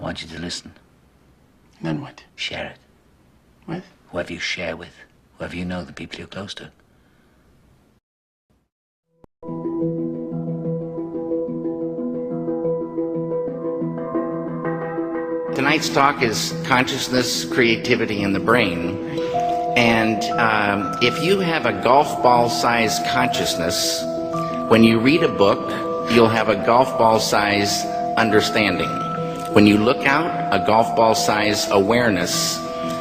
I want you to listen. Then what? Share it. With? Whoever you share with. Whoever you know, the people you're close to. Tonight's talk is consciousness, creativity, and the brain. And if you have a golf ball-sized consciousness, when you read a book, you'll have a golf ball-sized understanding. When you look out, a golf ball-sized awareness.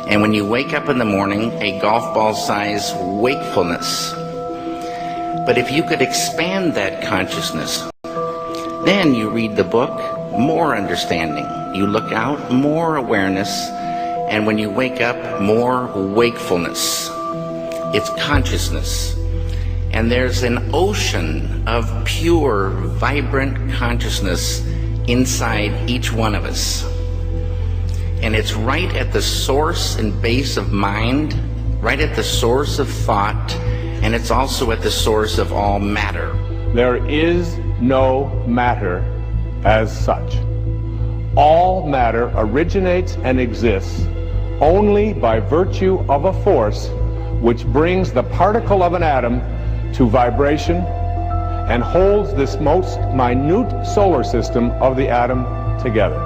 And when you wake up in the morning, a golf ball-sized wakefulness. But if you could expand that consciousness, then you read the book, more understanding. You look out, more awareness. And when you wake up, more wakefulness. It's consciousness. And there's an ocean of pure, vibrant consciousness inside each one of us. And it's right at the source and base of mind, right at the source of thought, and it's also at the source of all matter. There is no matter as such. All matter originates and exists only by virtue of a force which brings the particle of an atom to vibration and holds this most minute solar system of the atom together.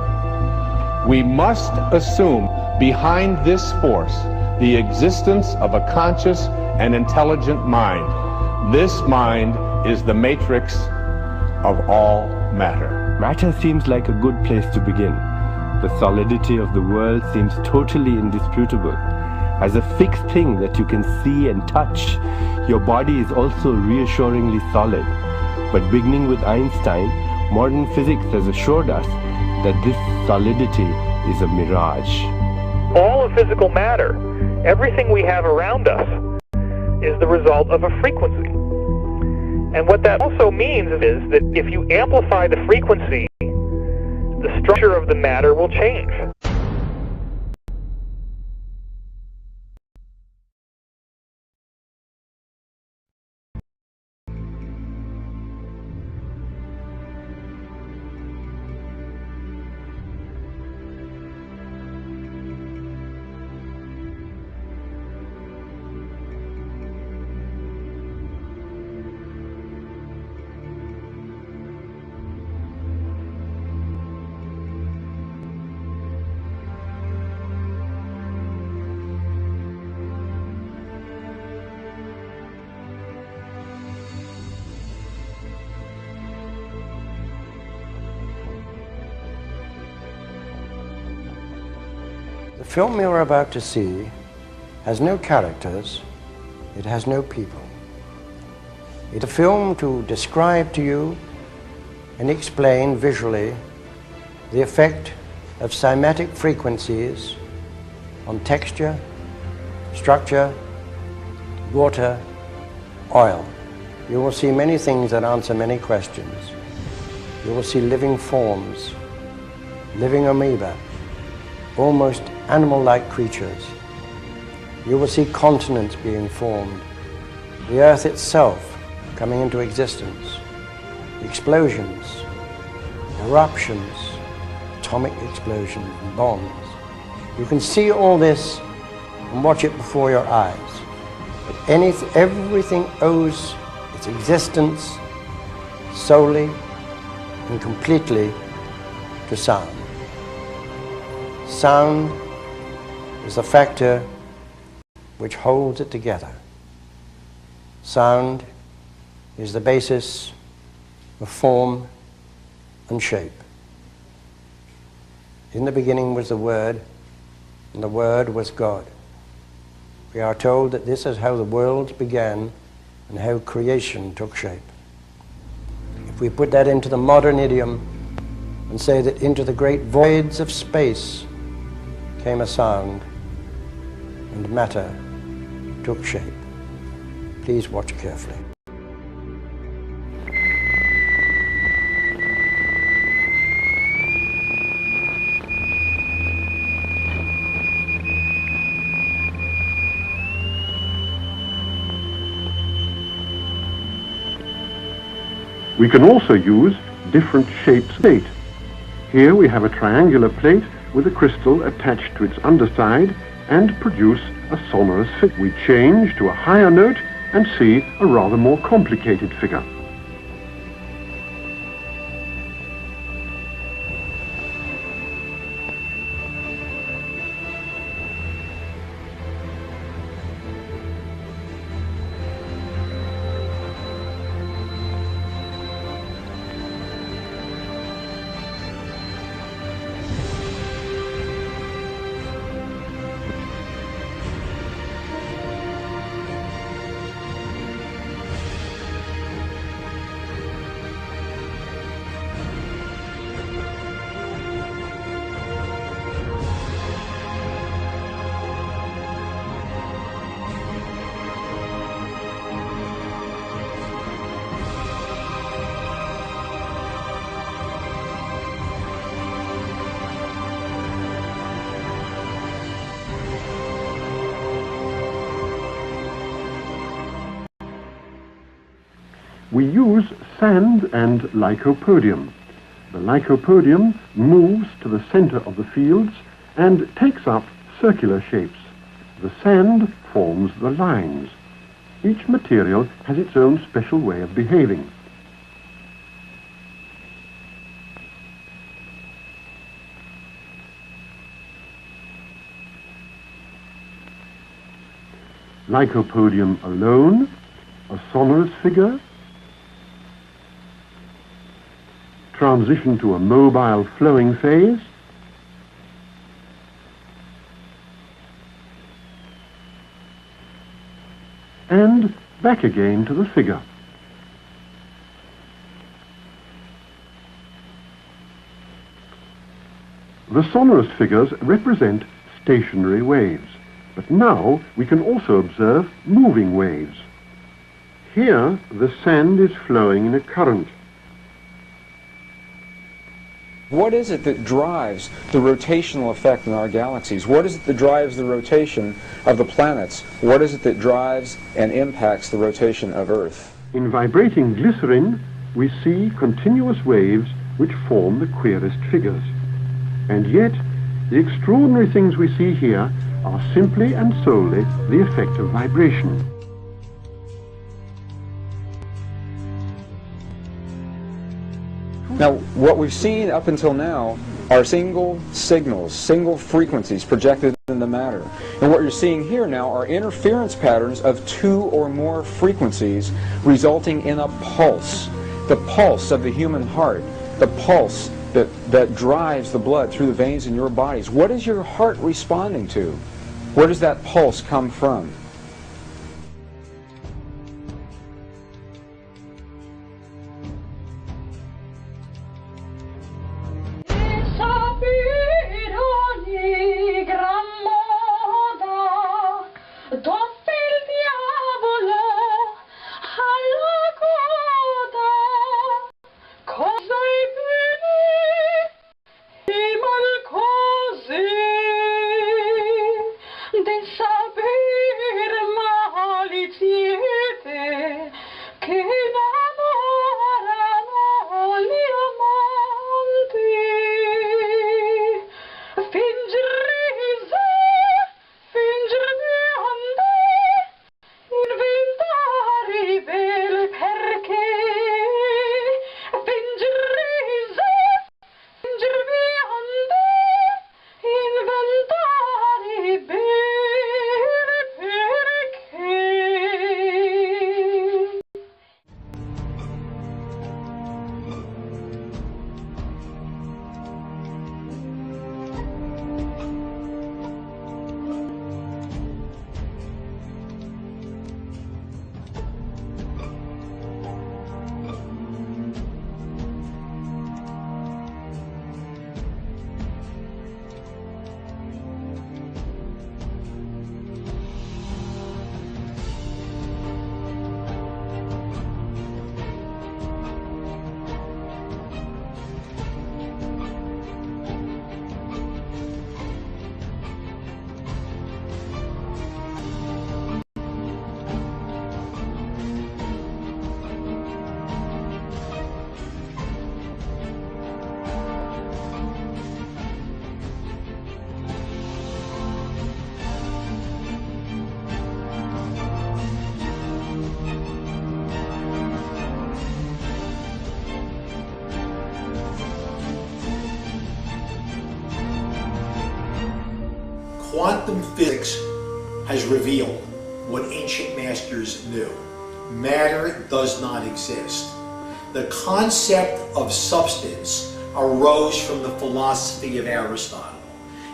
We must assume behind this force the existence of a conscious and intelligent mind. This mind is the matrix of all matter. Matter seems like a good place to begin. The solidity of the world seems totally indisputable. As a fixed thing that you can see and touch, your body is also reassuringly solid. But beginning with Einstein, modern physics has assured us that this solidity is a mirage. All of physical matter, everything we have around us, is the result of a frequency. And what that also means is that if you amplify the frequency, the structure of the matter will change. The film you're about to see has no characters, it has no people. It's a film to describe to you and explain visually the effect of cymatic frequencies on texture, structure, water, oil. You will see many things that answer many questions. You will see living forms, living amoeba, almost animal-like creatures. You will see continents being formed, the earth itself coming into existence, explosions, eruptions, atomic explosions, and bombs. You can see all this and watch it before your eyes. But everything owes its existence solely and completely to sound. Sound is the factor which holds it together. Sound is the basis of form and shape. In the beginning was the Word, and the Word was God. We are told that this is how the world began and how creation took shape. If we put that into the modern idiom and say that into the great voids of space came a sound, and matter took shape. Please watch carefully. We can also use different shapes of state. Here we have a triangular plate with a crystal attached to its underside and produce a sonorous figure. We change to a higher note and see a rather more complicated figure. We use sand and lycopodium. The lycopodium moves to the center of the fields and takes up circular shapes. The sand forms the lines. Each material has its own special way of behaving. Lycopodium alone, a sonorous figure, transition to a mobile flowing phase, and back again to the figure. The sonorous figures represent stationary waves, but now we can also observe moving waves. Here the sand is flowing in a current. What is it that drives the rotational effect in our galaxies? What is it that drives the rotation of the planets? What is it that drives and impacts the rotation of Earth? In vibrating glycerin, we see continuous waves which form the queerest figures. And yet, the extraordinary things we see here are simply and solely the effect of vibration. Now, what we've seen up until now are single signals, single frequencies projected in the matter. And what you're seeing here now are interference patterns of two or more frequencies resulting in a pulse. The pulse of the human heart, the pulse that drives the blood through the veins in your bodies. What is your heart responding to? Where does that pulse come from? Quantum physics has revealed what ancient masters knew. Matter does not exist. The concept of substance arose from the philosophy of Aristotle,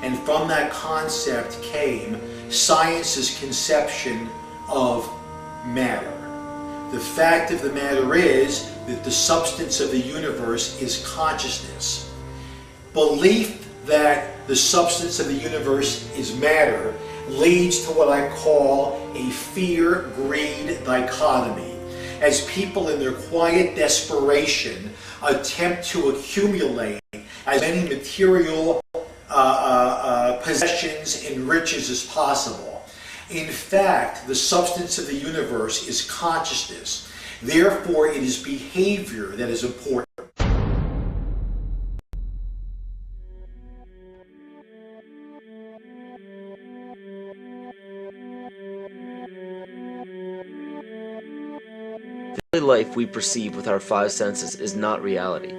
and from that concept came science's conception of matter. The fact of the matter is that the substance of the universe is consciousness. Belief that the substance of the universe is matter leads to what I call a fear-greed dichotomy, as people in their quiet desperation attempt to accumulate as many material possessions and riches as possible. In fact, the substance of the universe is consciousness. Therefore, it is behavior that is important. The daily life we perceive with our five senses is not reality.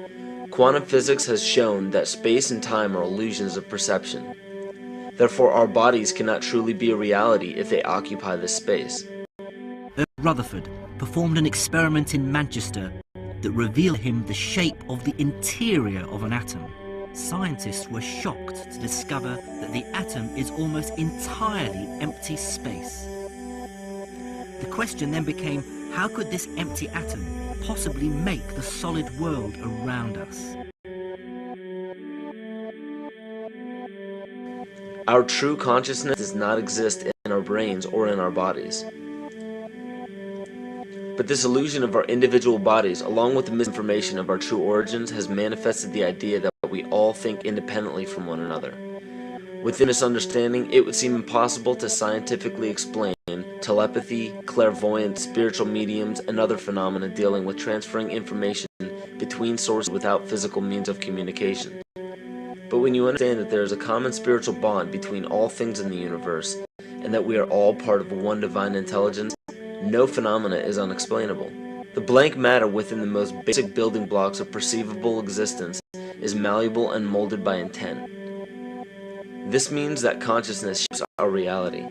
Quantum physics has shown that space and time are illusions of perception. Therefore, our bodies cannot truly be a reality if they occupy this space. Rutherford performed an experiment in Manchester that revealed him the shape of the interior of an atom. Scientists were shocked to discover that the atom is almost entirely empty space. The question then became, how could this empty atom possibly make the solid world around us? Our true consciousness does not exist in our brains or in our bodies. But this illusion of our individual bodies, along with the misinformation of our true origins, has manifested the idea that we all think independently from one another. Within this understanding, it would seem impossible to scientifically explain telepathy, clairvoyance, spiritual mediums, and other phenomena dealing with transferring information between sources without physical means of communication. But when you understand that there is a common spiritual bond between all things in the universe, and that we are all part of one divine intelligence, no phenomena is unexplainable. The blank matter within the most basic building blocks of perceivable existence is malleable and molded by intent. This means that consciousness shapes our reality.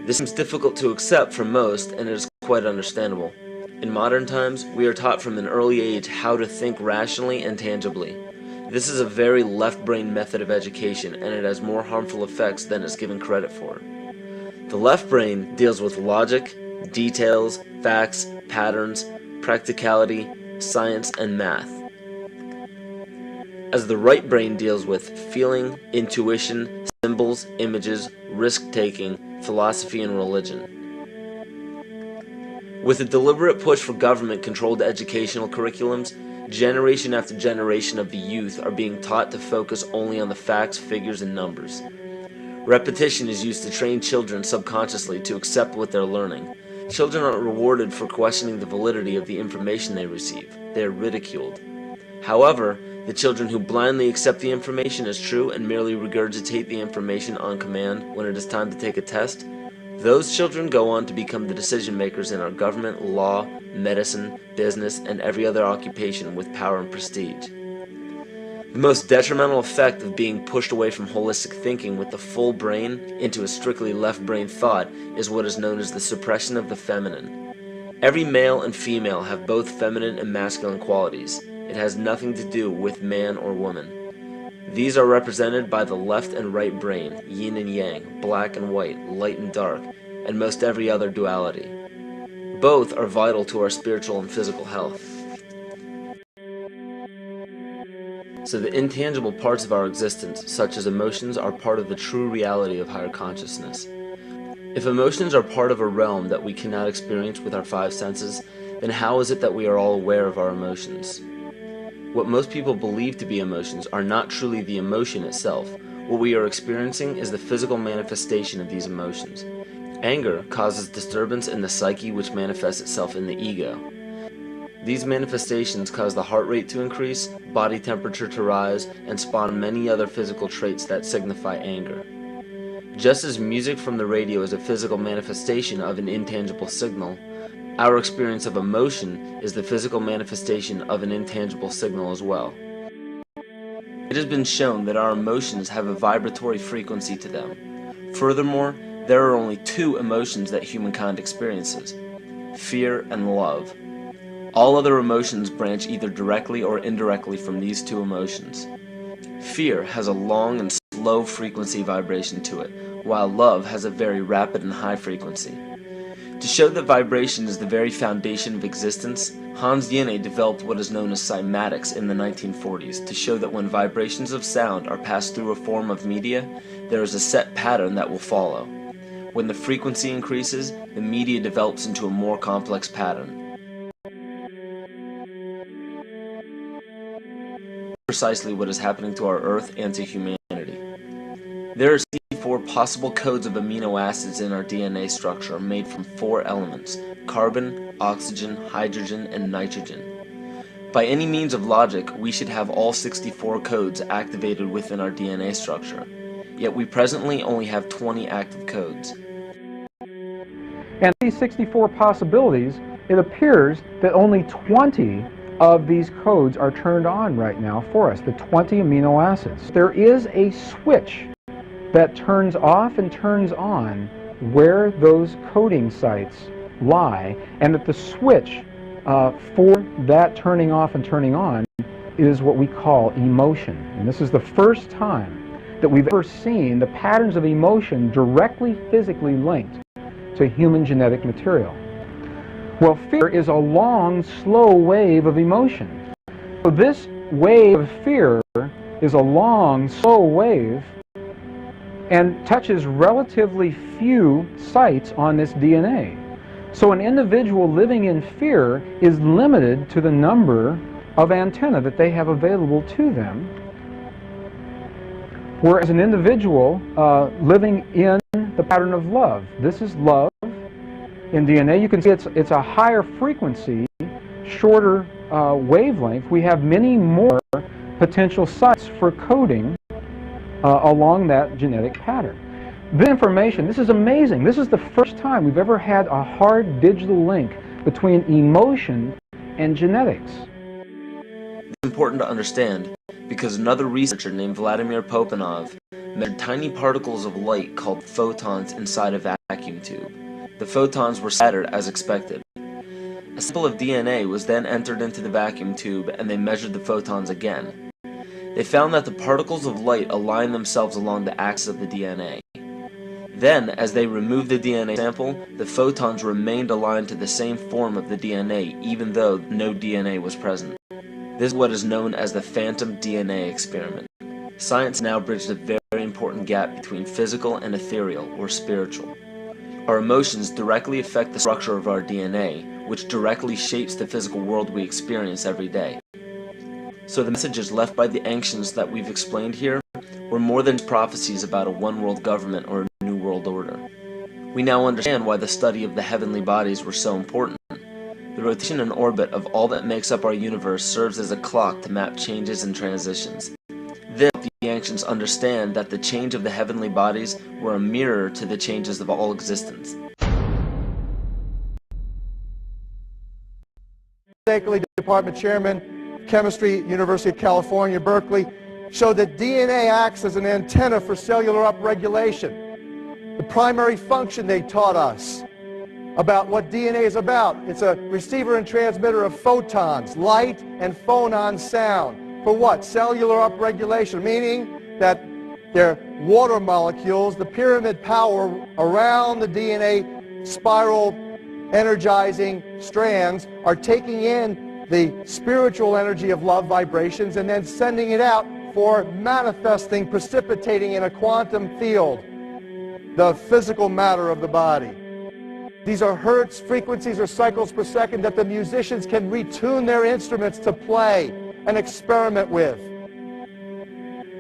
This seems difficult to accept for most, and it is quite understandable. In modern times, we are taught from an early age how to think rationally and tangibly. This is a very left-brain method of education, and it has more harmful effects than is given credit for. The left brain deals with logic, details, facts, patterns, practicality, science, and math, as the right brain deals with feeling, intuition, symbols, images, risk-taking, philosophy, and religion. With a deliberate push for government-controlled educational curriculums, generation after generation of the youth are being taught to focus only on the facts, figures, and numbers. Repetition is used to train children subconsciously to accept what they're learning. Children aren't rewarded for questioning the validity of the information they receive. They are ridiculed. However, the children who blindly accept the information as true and merely regurgitate the information on command when it is time to take a test, those children go on to become the decision makers in our government, law, medicine, business, and every other occupation with power and prestige. The most detrimental effect of being pushed away from holistic thinking with the full brain into a strictly left brain thought is what is known as the suppression of the feminine. Every male and female have both feminine and masculine qualities. It has nothing to do with man or woman. These are represented by the left and right brain, yin and yang, black and white, light and dark, and most every other duality. Both are vital to our spiritual and physical health. So the intangible parts of our existence, such as emotions, are part of the true reality of higher consciousness. If emotions are part of a realm that we cannot experience with our five senses, then how is it that we are all aware of our emotions? What most people believe to be emotions are not truly the emotion itself. What we are experiencing is the physical manifestation of these emotions. Anger causes disturbance in the psyche, which manifests itself in the ego. These manifestations cause the heart rate to increase, body temperature to rise, and spawn many other physical traits that signify anger. Just as music from the radio is a physical manifestation of an intangible signal, our experience of emotion is the physical manifestation of an intangible signal as well. It has been shown that our emotions have a vibratory frequency to them. Furthermore, there are only two emotions that humankind experiences: fear and love. All other emotions branch either directly or indirectly from these two emotions. Fear has a long and slow frequency vibration to it, while love has a very rapid and high frequency. To show that vibration is the very foundation of existence, Hans Jenny developed what is known as cymatics in the 1940s to show that when vibrations of sound are passed through a form of media, there is a set pattern that will follow. When the frequency increases, the media develops into a more complex pattern. Precisely what is happening to our Earth and to humanity. There are 64 possible codes of amino acids in our DNA structure made from 4 elements: carbon, oxygen, hydrogen, and nitrogen. By any means of logic, we should have all 64 codes activated within our DNA structure, yet we presently only have 20 active codes. And these 64 possibilities, it appears that only 20 of these codes are turned on right now for us, the 20 amino acids. There is a switch that turns off and turns on where those coding sites lie, and that the switch for that turning off and turning on is what we call emotion. And this is the first time that we've ever seen the patterns of emotion directly physically linked to human genetic material. Well, fear is a long, slow wave of emotion. So this wave of fear is a long, slow wave and touches relatively few sites on this DNA. So an individual living in fear is limited to the number of antennae that they have available to them, whereas an individual living in the pattern of love, this is love in DNA, you can see it's a higher frequency, shorter wavelength. We have many more potential sites for coding along that genetic pattern. This information, this is amazing. This is the first time we've ever had a hard digital link between emotion and genetics. It's important to understand because another researcher named Vladimir Popanov measured tiny particles of light called photons inside a vacuum tube. The photons were scattered as expected. A sample of DNA was then entered into the vacuum tube and they measured the photons again. They found that the particles of light aligned themselves along the axis of the DNA. Then, as they removed the DNA sample, the photons remained aligned to the same form of the DNA even though no DNA was present. This is what is known as the phantom DNA experiment. Science now bridges a very important gap between physical and ethereal, or spiritual. Our emotions directly affect the structure of our DNA, which directly shapes the physical world we experience every day. So the messages left by the ancients that we've explained here were more than prophecies about a one-world government or a new world order. We now understand why the study of the heavenly bodies were so important. The rotation and orbit of all that makes up our universe serves as a clock to map changes and transitions. This helped the ancients understand that the change of the heavenly bodies were a mirror to the changes of all existence. Bakerly Department Chairman, Chemistry, University of California, Berkeley, showed that DNA acts as an antenna for cellular upregulation. The primary function they taught us about what DNA is about. It's a receiver and transmitter of photons, light and phonon sound. For what? Cellular upregulation, meaning that they're water molecules, the pyramid power around the DNA spiral energizing strands are taking in the spiritual energy of love vibrations and then sending it out for manifesting, precipitating in a quantum field, the physical matter of the body. These are hertz, frequencies, or cycles per second that the musicians can retune their instruments to play and experiment with.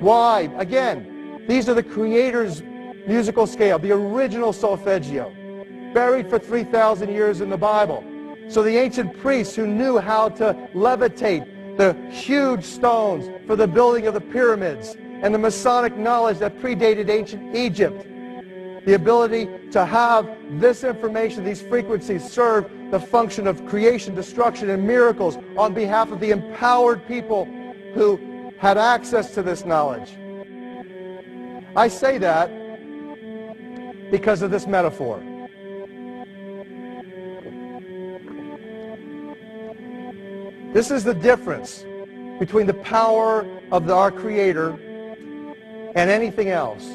Why? Again, these are the Creator's musical scale, the original solfeggio, buried for 3,000 years in the Bible. So the ancient priests who knew how to levitate the huge stones for the building of the pyramids and the Masonic knowledge that predated ancient Egypt, the ability to have this information, these frequencies, serve the function of creation, destruction, and miracles on behalf of the empowered people who had access to this knowledge. I say that because of this metaphor. This is the difference between the power of our Creator and anything else,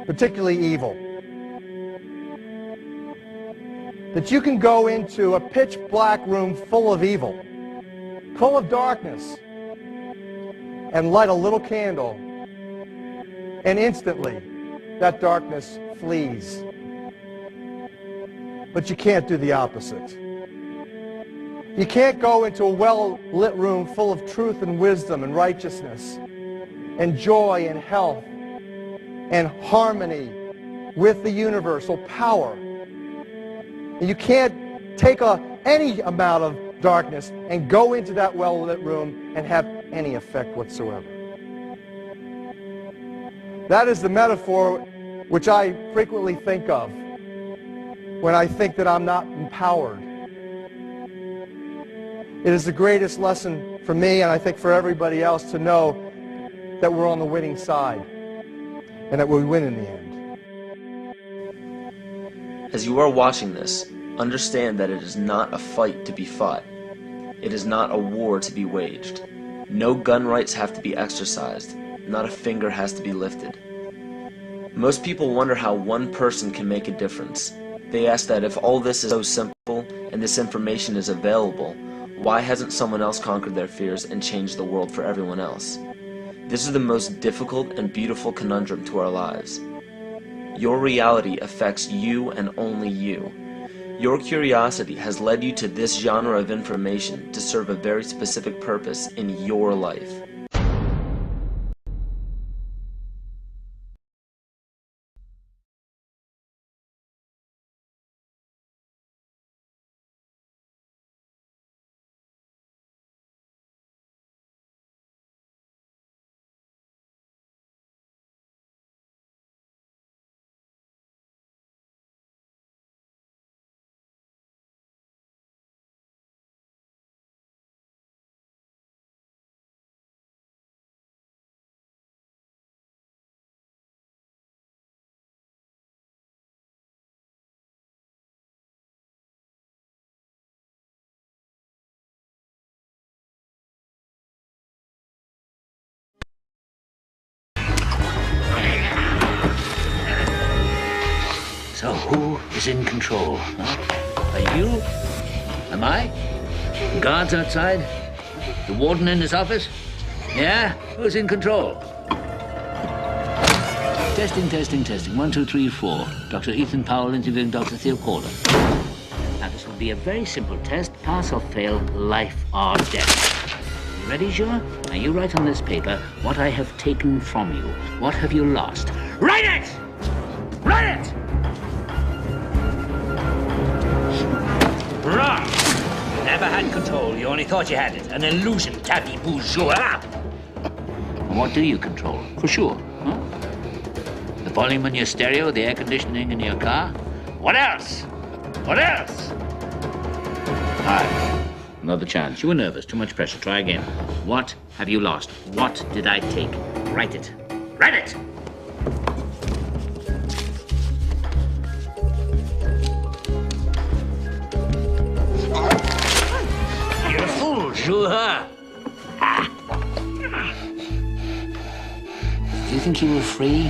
particularly evil. That you can go into a pitch black room full of evil, full of darkness, and light a little candle, and instantly that darkness flees. But you can't do the opposite. You can't go into a well-lit room full of truth and wisdom and righteousness and joy and health and harmony with the universal power. And you can't take any amount of darkness and go into that well-lit room and have any effect whatsoever. That is the metaphor which I frequently think of when I think that I'm not empowered. It is the greatest lesson for me, and I think for everybody else, to know that we're on the winning side and that we win in the end. As you are watching this, understand that it is not a fight to be fought. It is not a war to be waged. No gun rights have to be exercised. Not a finger has to be lifted. Most people wonder how one person can make a difference. They ask that if all this is so simple and this information is available, why hasn't someone else conquered their fears and changed the world for everyone else? This is the most difficult and beautiful conundrum to our lives. Your reality affects you and only you. Your curiosity has led you to this genre of information to serve a very specific purpose in your life. So who is in control? Huh? Are you? Am I? Guards outside? The warden in his office? Yeah? Who's in control? Testing, testing, testing. 1, 2, 3, 4. Dr. Ethan Powell interviewing Dr. Theo Corder. Now, this will be a very simple test. Pass or fail, life or death. You ready, Joe? Now, you write on this paper what I have taken from you. What have you lost? Write it! Write it! Wrong! You never had control. You only thought you had it. An illusion, tabby bourgeois. And what do you control? For sure, huh? The volume in your stereo, the air conditioning in your car? What else? What else? All right. Another chance. You were nervous. Too much pressure. Try again. What have you lost? What did I take? Write it. Write it! Sure. Do you think you were free?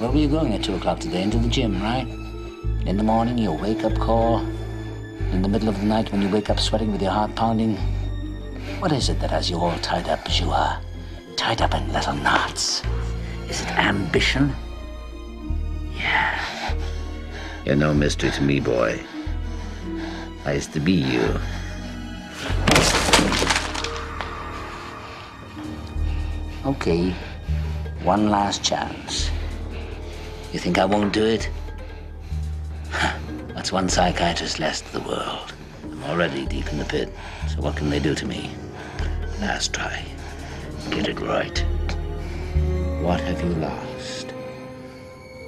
Where were you going at 2 o'clock today? Into the gym, right? In the morning, your wake-up call. In the middle of the night, when you wake up sweating with your heart pounding. What is it that has you all tied up, Joa? Tied up in little knots? Is it ambition? Yeah. You're no mystery to me, boy. I used to be you. Okay, one last chance. You think I won't do it? That's one psychiatrist less to the world. I'm already deep in the pit, so what can they do to me? Last try. Get it right. What have you lost?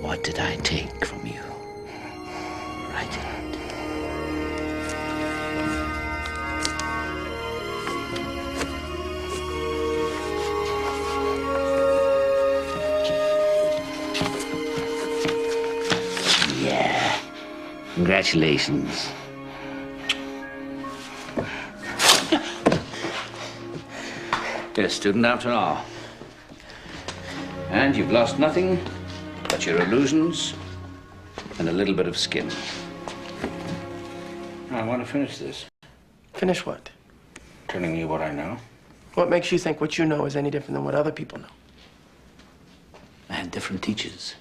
What did I take from you? Write it. Congratulations. You're a student after all. And you've lost nothing but your illusions and a little bit of skin. I want to finish this. Finish what? Telling you what I know. What makes you think what you know is any different than what other people know? I had different teachers.